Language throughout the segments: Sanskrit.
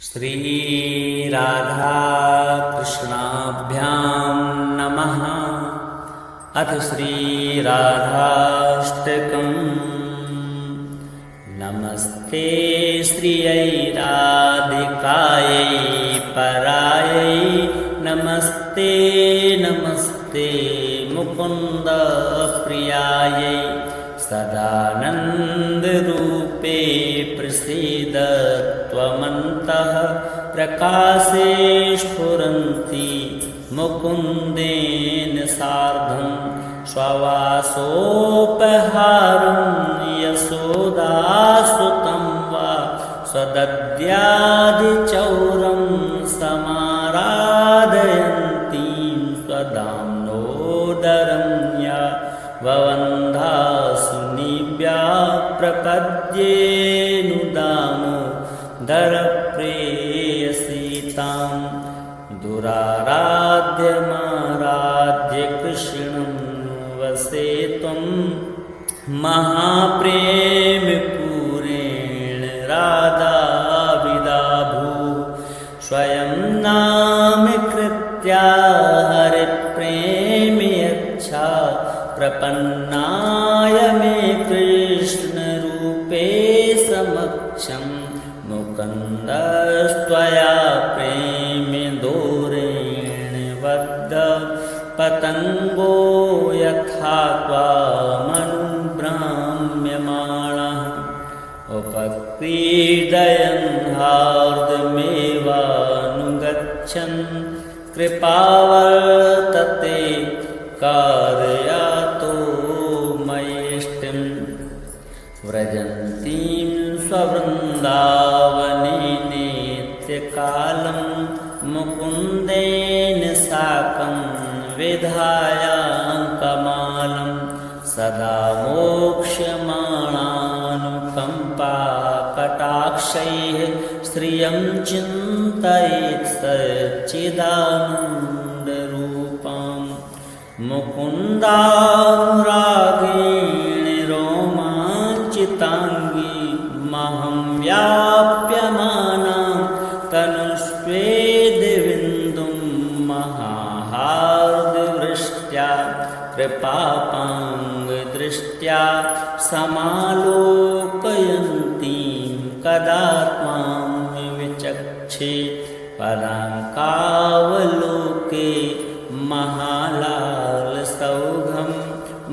श्री राधा कृष्णाभ्यां नमः। अथ श्री राधाष्टकम्। नमस्ते श्रियै राधिकायै परायै, नमस्ते नमस्ते मुकुन्द प्रियायै। सदानन्दरूपे प्रसीद त्वमन्तः, प्रकाशे स्फुरन्ति मुकुन्देन सार्धं। स्ववासोपहारं यशोदासुतं वा स्वदद्यादिचौरं समाराधयन्तीं स्वदाम्नोदरं या ववन्धासुनिव्या प्रपद्येऽनुदामोदरप्रेयसीतां। दुराराध्यमाराध्य कृष्णं वसे त्वं महाप्रेमपूरेण राधाविदाभू। स्वयं नामकृत्या हरिप्रेमयच्छा, प्रपन्नाय मे कृष्णरूपे समक्षं। मुकुन्दस्त्वया प्रेमदोरेण बद्ध, पतङ्गो यथा त्वामनुब्राह्म्यमाणः। उपक्रीडयन् हार्दमेवानुगच्छन्, कृपावर्तते कारयातो मयेष्टिं। व्रजन्तीं स्ववृन्दावने नित्यकालं, मुकुन्देन साकं विधायाङ्कमालं। सदा मोक्ष्यमाणानुकम्पाकटाक्षैः, श्रियं चिन्तयेत् सच्चिदानन्दरूपाम्। मुकुन्दानुरागेण रोमाञ्चिताङ्गी, महं व्याप्यमानां तनुष्वेदविन्दुं। महाहार्दवृष्ट्या कृपापाङ्गदृष्ट्या समालोकयन्तीं, कदा त्वां विचक्षे पदाङ्कावलोके। महालालसौघं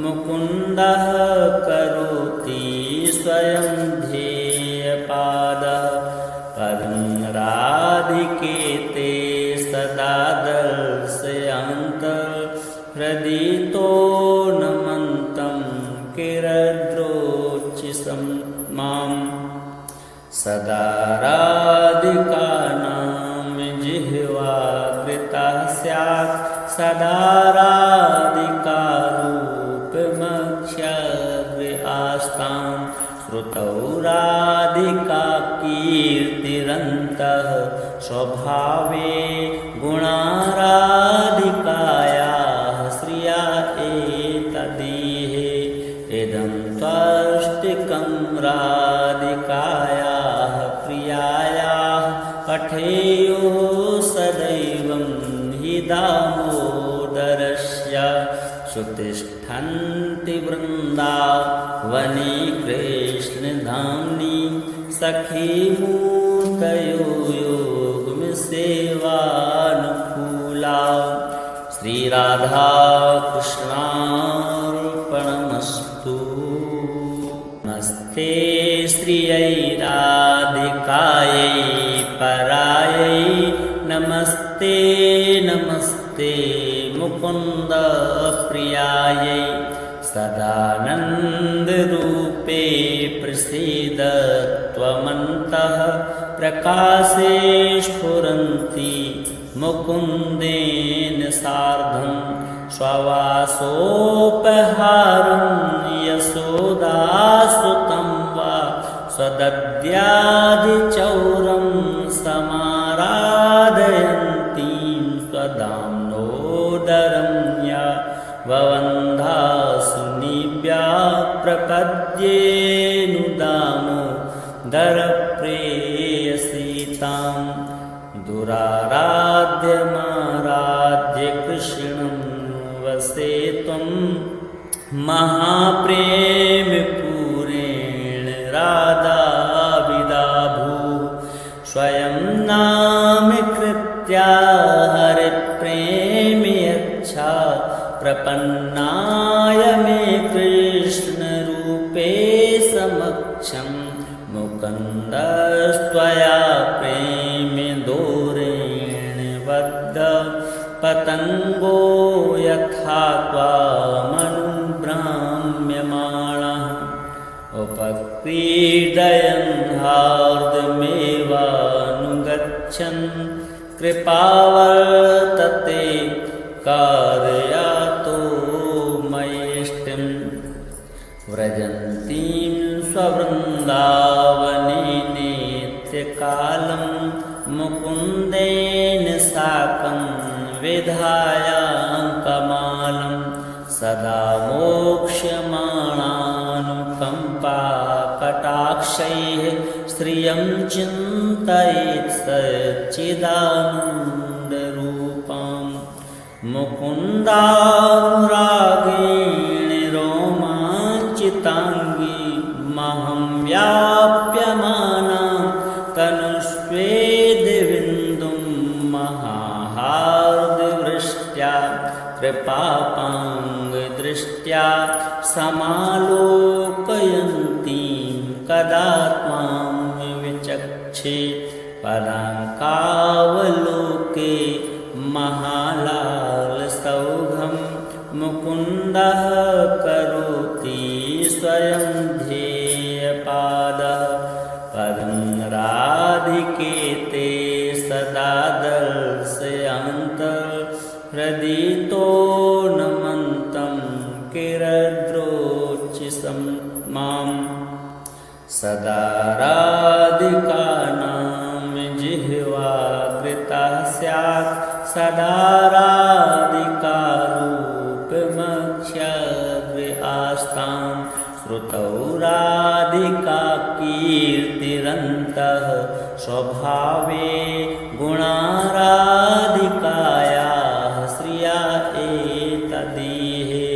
मुकुन्दः करोति स्वयं ध्येयपादः। पदं राधिके ते सदा दर्शयन्तः, हृदितोर्नमन्तं किरद्रोचिसं माम्। सदा राधिकानां जिह्वा कृता स्यात्, सदा राधिकारूपमक्षग्रे आस्तां। श्रुतौ राधिका कीर्तिरन्तः, स्वभावे गुणा राधिकायाः श्रिया एतदीहे। इदं त्वष्टिकं राधिकायाः प्रियायाः, पठेयुः सदैवं हि दामोदरस्य। सुतिष्ठन्ति वृन्दावने कृष्णधाम्नि, सखीमूर्तयो योगसेवानुकूला। श्रीराधा कृष्णार्पणमस्तु। नमस्ते श्रियै राधिकायै परायै, नमस्ते नमस्ते मुकुन्द प्रियायै। सदानन्दरूपे प्रसीद त्वमन्तः, प्रकाशे स्फुरन्ति मुकुन्देन सार्धं। स्ववासोपहारं यशोदासुतं वा स्वदद्यादिचौरं समाराधयन्तीं स्वदाम्नोदरं या ववन्धासुनिव्या प्रपद्येऽनुदामोदरप्रेयसीताम्। सीतां दुराराध्यमाराध्य कृष्णं वसे त्वं महाप्रेमपूरेण राधाविदाभू स्वयं नामकृत्या हरिप्रेम्यच्छा प्रपन्नाय मे कृष्णरूपे समक्षं मुकुन्दस्त्वया प्रेमदोरेण बद्ध पतङ्गो यथा त्वामनुभ्राम्यमाणः उपक्रीडयन् हार्दमेवानुगच्छन् कृपावर्तते कारयातो मयेष्टिं व्रजन्तीं स्ववृन्दावने नित्यकालं मुकुन्देन साकं विधायाङ्कमालं सदा मोक्ष्यमाणानुकम्पाकटाक्षैः श्रियं चिन्तयेत् सच्चिदानन्दरूपां मुकुन्दानुरागेण रोमाञ्चिताङ्गी महं व्याप्यमानां तनुष्वेदविन्दुं महाहार्दवृष्ट्या कृपापाङ्गदृष्ट्या समालोकयन्तीं कदा त्वां विचक्षे पदाङ्कावलोके महालालसौघं मुकुन्दः करोति स्वयं ध्येयपादः पदं राधिके ते सदा दर्शयन्तर्हृदितो नमन्तं किरद्रोचिसं मां सदा राधिकानां जिह्वा कृता स्यात् सदा राधिकारूपमक्ष्यग्रे आस्तां श्रुतौ राधिका कीर्तिरन्तः स्वभावे गुणाराधिकायाः श्रिया एतदीहे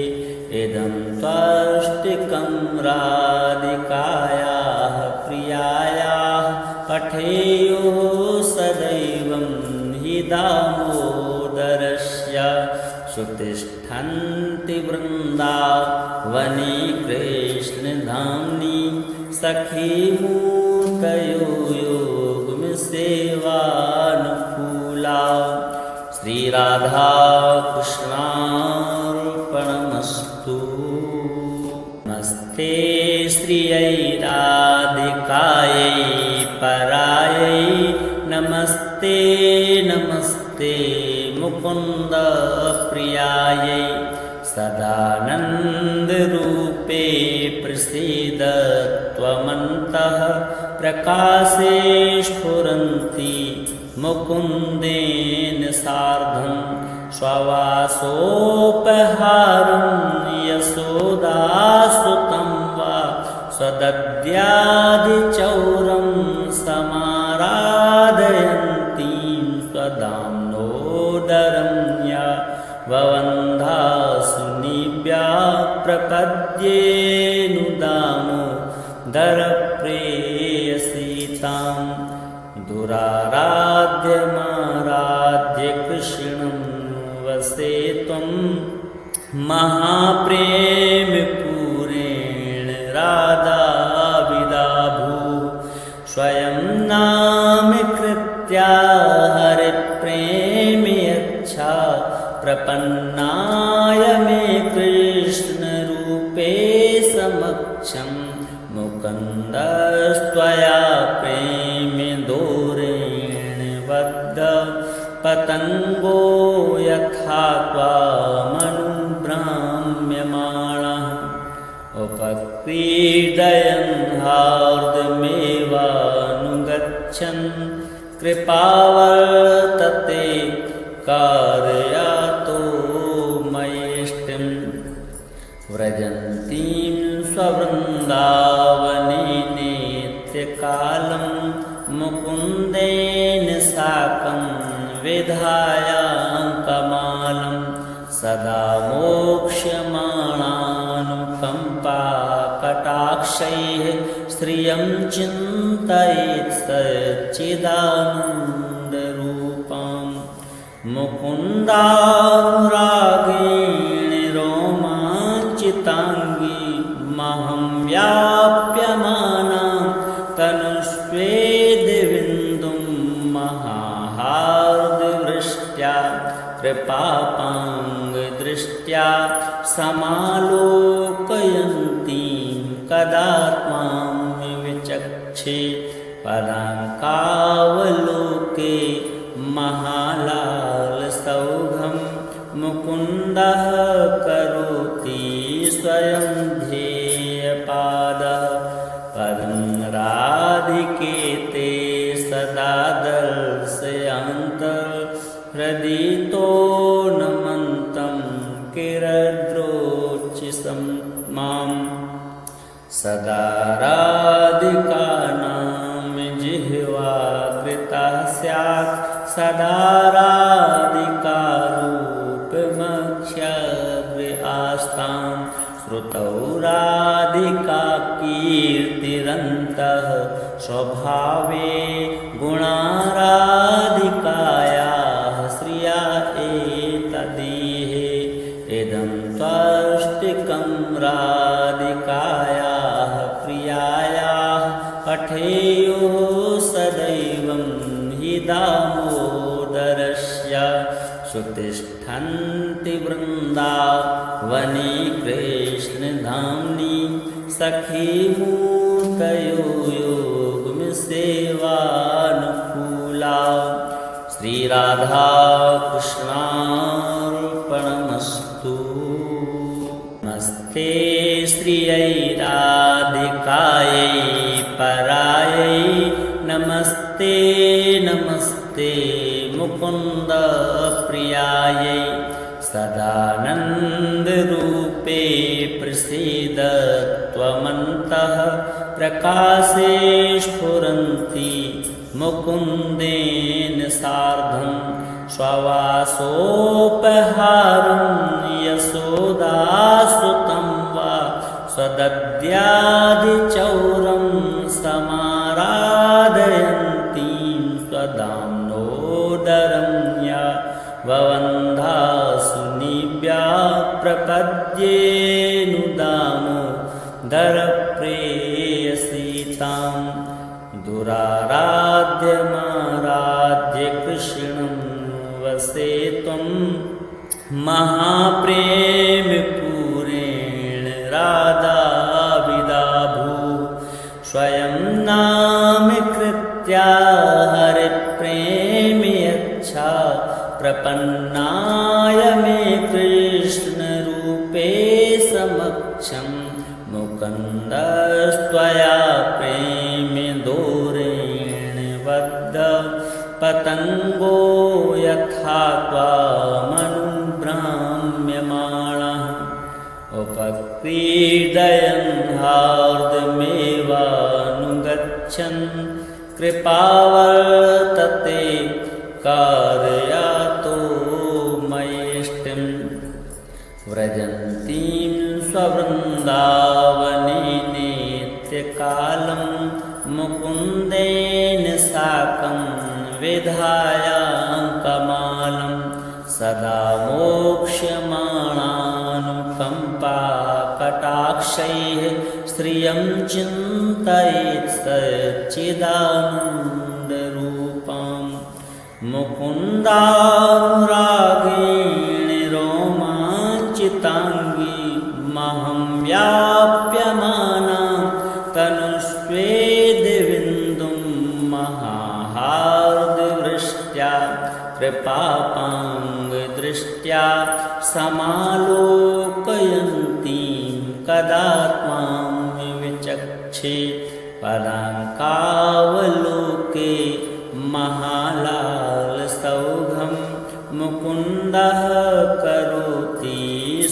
इदं त्वष्टिकं राधिकायाः प्रियायाः पठेयुः सदैवं हि दामोदरस्य सुतिष्ठन्ति वृन्दावने कृष्णधाम्नि सखीमूर्तयो योगसेवानुकूला श्रीराधाकृष्णार्पणमस्तु। नमस्ते श्रियै राधिकायै परायै नमस्ते नमस्ते मुकुन्द प्रियायै सदानन्दरूपे प्रसीद त्वमन्तः प्रकाशे स्फुरन्ति मुकुन्देन सार्धं स्ववासोपहारं यशोदासुतं वा स्वदद्यादिचौरं समाराधयन्तीं स्वदाम्नोदरं या ववन्धासुनिभ्या प्रपद्येऽनुदामोदरप्रेयसीतां दुराराध्यमाराध्य कृष्णं वसे त्वं महाप्रेमपूरेण राधाविदाभू स्वयं नामकृत्या हरिप्रेम्यच्छा प्रपन्नाय मे कृष्णरूपे समक्षं मुकुन्दस्त्वया प्रेमदोरेण बद्ध पतङ्गो यथा त्वामनुभ्राम्यमाणः उपक्रीडयन् हार्दमेवानुगच्छन् कृपावर्तते कारयातो मयेष्टिं व्रजन्तीं स्ववृन्दावने नित्यकालं मुकुन्देन विधायाङ्कमालं सदा मोक्ष्यमाणानुकम्पाकटाक्षैः श्रियं चिन्तयेत् सच्चिदानन्दरूपां मुकुन्दानुरागेण रोमाञ्चिताङ्गी महं व्याप्यमाना तनुष्वेदिविन्दुं महाहार्दवृष्ट्या कृपापाङ्गदृष्ट्या समालोकयन्तीं कदा त्वां विचक्षे पदाङ्कावलोके महालालसौघं मुकुन्दः करोति स्वयं ध्येयपादः पदं राधिके ते सदा दर्शयन्तर्हृदितो नमन्तं किरद्रोचिसं मां सदा राधिकानां जिह्वा कृता स्यात् सदा राधिकारूपमक्ष्यग्रे आस्तां श्रुतौ राधिका कीर्तिरन्तः स्वभावे गुणाराधिकायाः श्रिया एतदीहे इदं त्वष्टिकं राधिकायाः प्रियायाः पठेयो सदैवं हि दामोदरस्य सुतिष्ठन्ति वृन्दावने कृष्णधाम्नि सखीमूर्तयो योगसेवानुकूला श्रीराधाकृष्णार्पणमस्तु। नमस्ते श्रियै राधिकायै परायै नमस्ते नमस्ते मुकुन्द प्रियायै सदानन्दरूपे प्रसीद त्वमन्तः प्रकाशे स्फुरन्ति मुकुन्देन सार्धं स्ववासोपहारं यशोदासुतं वा स्वदद्यादिचौरं समाराधयन्तीं स्वदाम्नोदरं या ववन्धासुनिभ्या प्रपद्येनुदामोदरप्रेयसीतां दुराराध्यमाराध्य कृष्णं वसे त्वं महाप्रेमपूरेण राधाविदाभू स्वयं नामकृत्या हरिप्रेम्यच्छा प्रपन्नाय मे कृष्णरूपे समक्षं मुकुन्दस्त्वया प्रेमदोरेण बद्ध पतङ्गो यथा त्वामनुभ्राम्यमाणः उपक्रीडयन् हार्दमेवानुगच्छन् कृपावर्तते कारयातो मयेष्टिं व्रजन्तीं स्ववृन्दावने नित्यकालं मुकुन्देन साकं विधायाङ्कमालं सदा मोक्ष्यमाणानुकम्पाकटाक्षैः श्रियं चिन्तयेत् सच्चिदानन्दरूपां मुकुन्दानुरागेण रोमाञ्चिताङ्गी महं व्याप्यमाना तनुष्वेदिविन्दुं महाहार्दवृष्ट्या कृपापाङ्गदृष्ट्या समालोकयन्तीं कदा त्वां विचक्षे पदाङ्कावलोके महालालसौघं मुकुन्दः करोति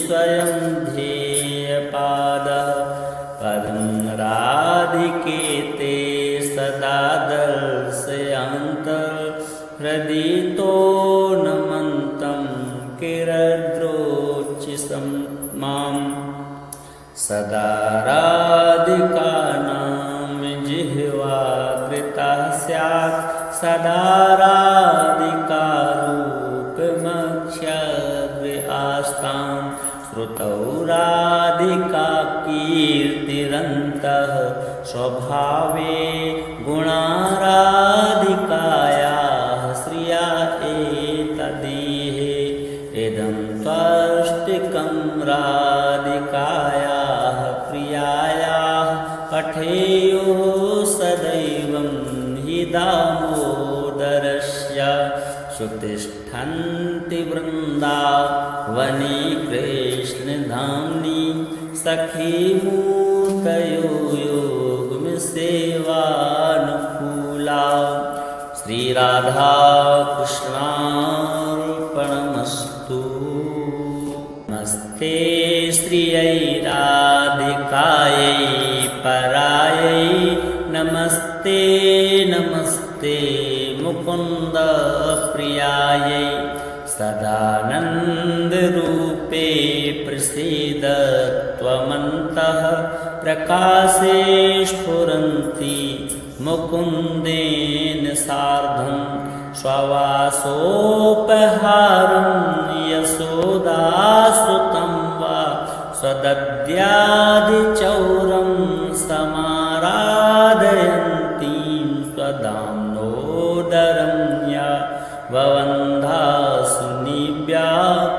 स्वयं ध्येयपादः पदं राधिके ते सदा दर्शयन्तर्हृदितो किरद्रोचिसं मां सदा राधिकानां जिह्वाकृता स्यात् सदा राधिकारूपमक्ष्यग्रे आस्तां श्रुतौ राधिका कीर्तिरन्तः स्वभावे गुणा राधिकायाः श्रिया एतदीहे इदं त्वष्टिकं राधिकायाः प्रियायाः पठेयुः सदैवं हि दामोदरस्य सुतिष्ठन्ति वृन्दावने कृष्णधाम्नि सखीमूर्तयो योगसेवानुकूला श्रीराधा कृष्णार्पणमस्तु। नमस्ते श्रियै राधिकायै परायै नमस्ते नमस्ते मुकुन्द प्रियायै सदानन्दरूपे प्रसीद त्वमन्तः प्रकाशे स्फुरन्ति मुकुन्देन सार्धं स्ववासोपहारं यशोदासुतं वा स्वदद्यादिचौरं समाराधयन्तीं स्वदाम्नोदरं या ववन्धासुनिभ्या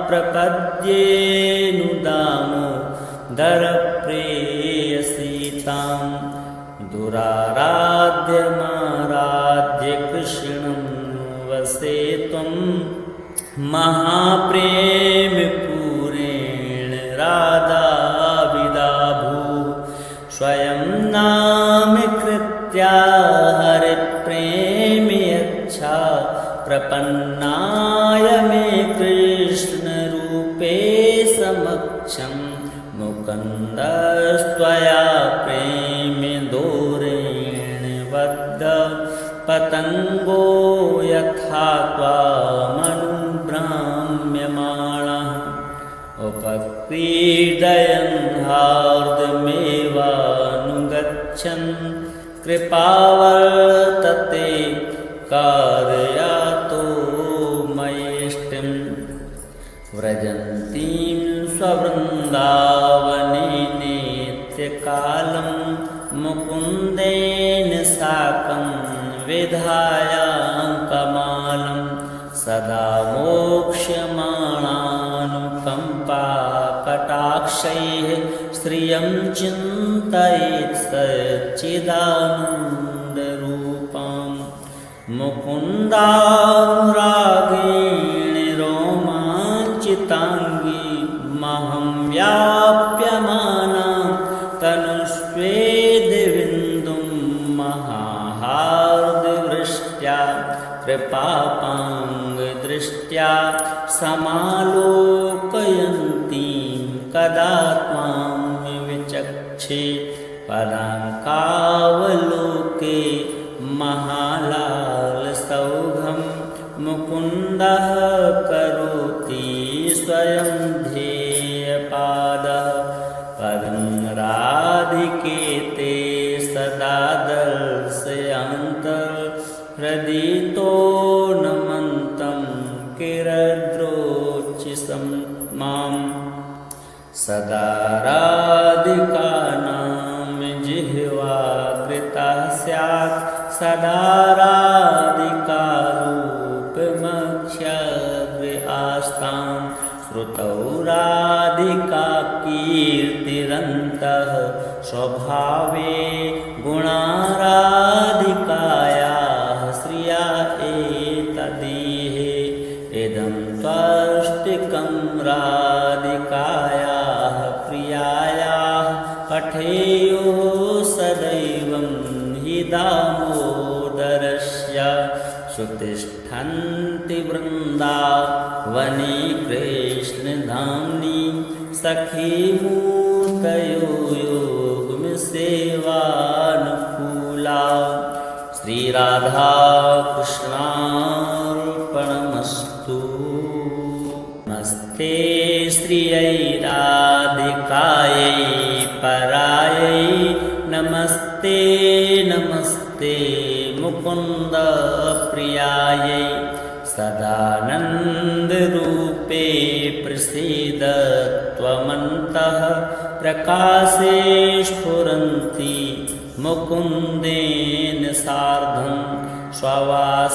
प्रपद्येऽनुदामोदरप्रेयसीतां दुराराध्यमाराध्य कृष्णं वसे त्वं महाप्रेमपूरेण राधाविदाभू स्वयं नामकृत्या हरिप्रेम्यच्छा प्रपन्नाय मे कृष्णरूपे समक्षं मुकुन्दस्त्वया प्रेमदोरेण बद्ध पतङ्गो यथा त्वामनुभ्राम्यमाणः उपक्रीडयन् हार्दमेवानुगच्छन् कृपावर्तते कारयातो मयेष्टिं व्रजन्तीं स्ववृन्दावने नित्यकालं मुकुन्देन साकं विधायाङ्कमालं सदा मोक्ष्यमाणानुकम्पा कटाक्षैः श्रियं चिन्तयेत् सच्चिदानन्दरूपाम् मुकुन्दानुरागेण रोमाञ्चिताङ्गी महं व्याप्यमाना तनुष्वेदिविन्दुं महाहार्दवृष्ट्या कृपापाङ्गदृष्ट्या समालोकयन्तीं कदा त्वां विचक्षे पदाङ्कावलोके महालालसौघं मुकुन्दः करोति स्वयं ध्येयपादः पदं राधिकेते सदा दर्शयान्तर्हृदितो नमन्तं किरद्रोचिसं मां सदा राधिकानां जिह्वाकृता स्यात् सदा राधिकारूपमक्ष्यग्रे आस्तां श्रुतौ राधिका कीर्तिरन्तः स्वभावे गुणा राधिकायाः श्रिया एतदीहे इदं त्वष्टिकं राधिकायाः प्रियायाः पठेयुः सदैवं हि दामोदरस्य सुतिष्ठन्ति वृन्दावने कृष्णधाम्नि सखीमूर्तयो योगसेवानुकूला श्रीराधा कृष्णार्पणमस्तु। नमस्ते। नमस्ते श्रियै राधिकायै परायै नमस्ते नमस्ते मुकुन्द प्रियायै सदानन्दरूपे प्रसीद त्वमन्तः प्रकाशे स्फुरन्ति मुकुन्देन सार्धं स्ववासोपहारं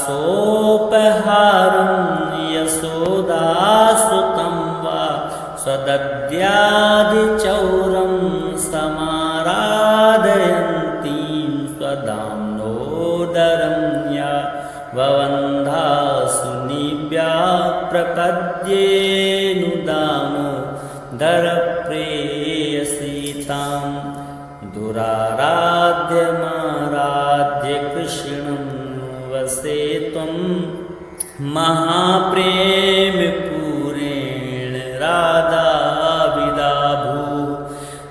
यशोदासुतं वा स्वदद्यादिचौरं समाराधयन्तीं स्वदाम्नोदरं या ववन्धासु निव्या प्रपद्येनुदामो दरप्रेयसीतां दुराराध्यमाराध्य कृष्णं वसे त्वं महाप्रेमपूरेण राधाविदाभू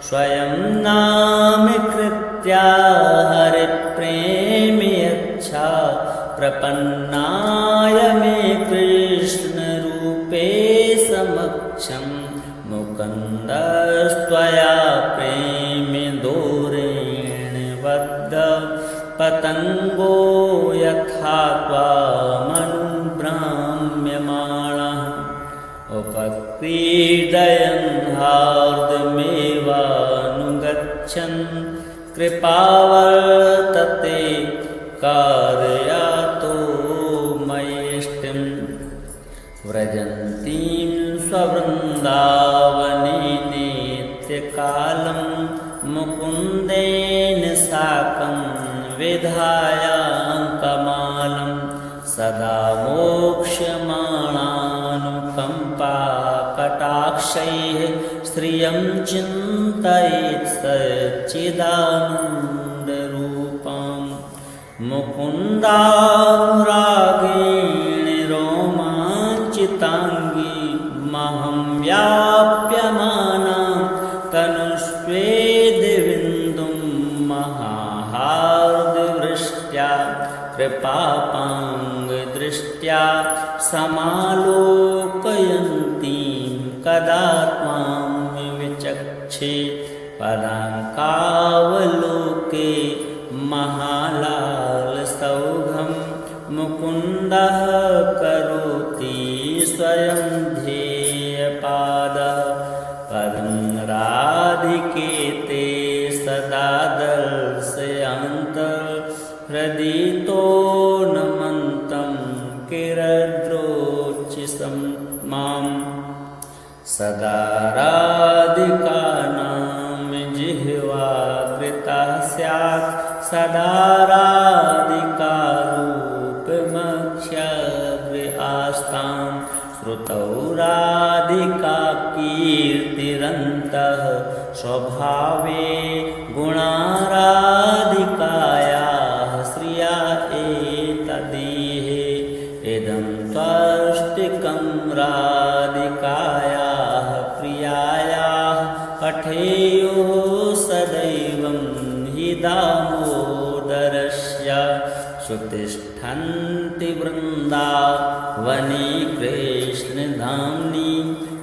स्वयं नामकृत्या हरिप्रेम यच्छा प्रपन्नाय मे कृष्णरूपे समक्षं मुकुन्दस्त्वया प्रेमदोरेण बद्ध पतङ्गो यथा त्वामनुभ्राम्यमाणः उपक्रीडयन् हार्दमेवानुगच्छन् कृपावर्तते कारयातो मयेष्टिं व्रजन्तीं स्ववृन्दावने नित्यकालं मुकुन्देन साकं विधायाङ्कमालं सदा मोक्ष्यमाणानुकम्पाकटाक्षैः श्रियं चिन्तयेत् सच्चिदानन्दरूपाम् मुकुन्दानुरागेण रोमाञ्चिताङ्गी महं व्याप्यमाना तनुष्वेदविन्दुं महाहार्दवृष्ट्या कृपापाङ्गदृष्ट्या समालोकयन्तीं कदा त्वां विचक्षे पदाङ्कावलोके महालालसौघं मुकुन्दः करोति स्वयं ध्येयपादः पदं राधिके ते सदा दर्शयन्तर्हृदितो नमन्तं किरद्रोचिसं मां सदा राधिकानां जिह्वा कृता स्यात् सदा राधिकारूपमक्ष्यग्रे आस्तां श्रुतौ राधिका कीर्तिरन्तः स्वभावे गुणाराधिकायाः श्रिया एतदीहे इदं त्वष्टिकं राधिकायाः प्रियायाः पठेयुः सदैवं हि दामोदरस्य सुतिष्ठन्ति वृन्दावने कृष्णधाम्नि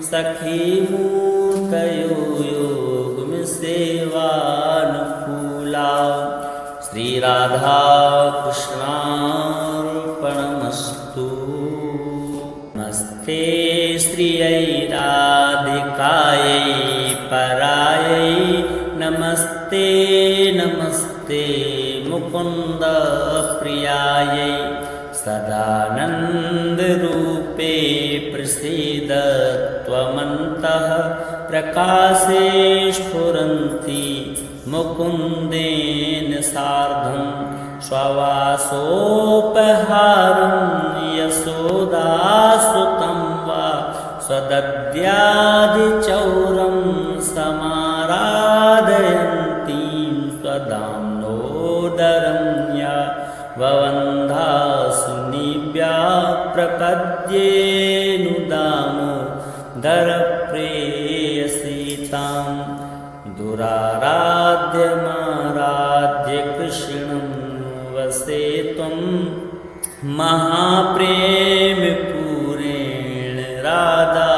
सखीमूर्तयो योगसेवानुकूला श्रीराधाकृष्णार्पणमस्तु। नमस्ते श्रियै राधिकायै परायै नमस्ते नमस्ते मुकुन्द प्रियायै सदानन्दरूपे प्रसीद त्वमन्तः प्रकाशे स्फुरन्ति मुकुन्देन सार्धं स्ववासोपहारं यशोदासुतं वा स्वदद्यादिचौरं समाराधयन्तीं स्वदाम्नोदरं या ववन्धासु निव्या प्रपद्येनुदामो दरप्रेयसीतां दुराराध्यमाराध्य कृष्णं वसे त्वं महाप्रेमपूरेण राधा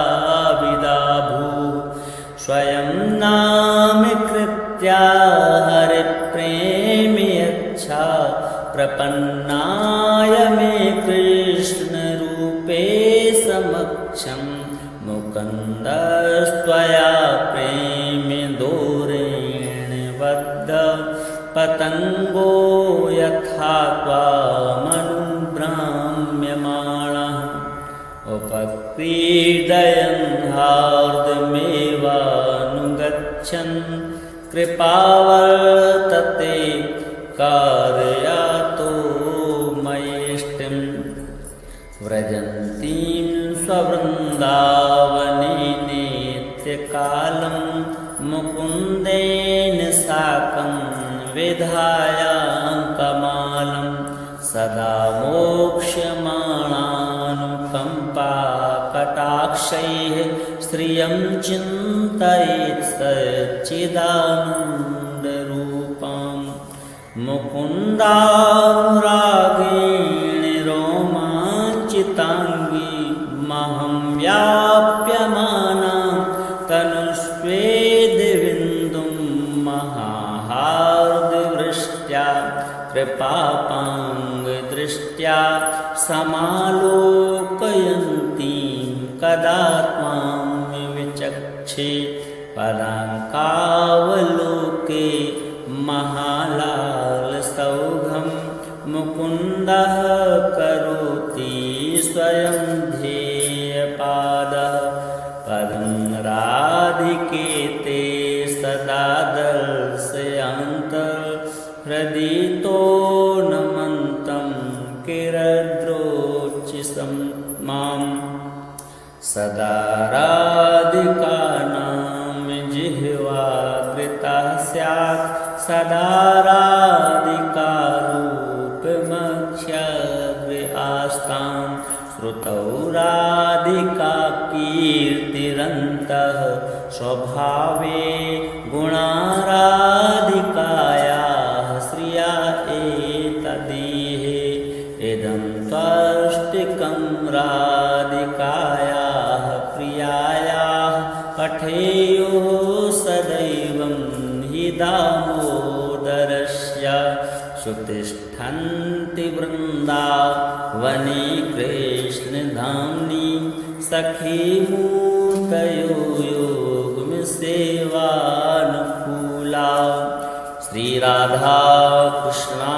कृष्णरूपे समक्षं मुकुन्दस्त्वया प्रेमदोरेण बद्ध पतङ्गो यथा त्वामनुब्राह्म्यमाणः उपक्रीडयन् हार्दमेवानुगच्छन् कृपावर्तते कारयातो मयेष्टिं व्रजन्तीं स्ववृन्दावने नित्यकालं मुकुन्देन साकं विधायाङ्कमालं सदा मोक्ष्यमाणानुकम्पाकटाक्षैः श्रियं चिन्तयेत् सच्चिदानन्दरूपां मुकुन्दानुरागेण रोमाञ्चिताङ्गी महं व्याप्यमाना तनुष्वेदविन्दुं महाहार्दवृष्ट्या कृपापाङ्गदृष्ट्या समालोकयन्तीं कदा त्वां विचक्षे पदाङ्कावलोके महालालसौघं मुकुन्दः करोति स्वयं ध्येयपादः पदं राधिके ते सदा दर्शयन्तर्हृदितो नमन्तं किरद्रोचिसं माम् सदा राधिकानां जिह्वाग्रता स्यात् सदा राधिकारूपमक्ष्याग्रे आस्तां श्रुतौ राधिका कीर्तिरन्तः स्वभावे गुणा राधिकायाः श्रिया एतदीहे इदं त्वष्टिकं राधिकायाः प्रियायाः पठेयुः सदैवं हि दामोदरस्य सुतिष्ठन्ति वृन्दावने कृष्णधाम्नि सखीमूर्तयो योगसेवानुकूला श्रीराधा कृष्णा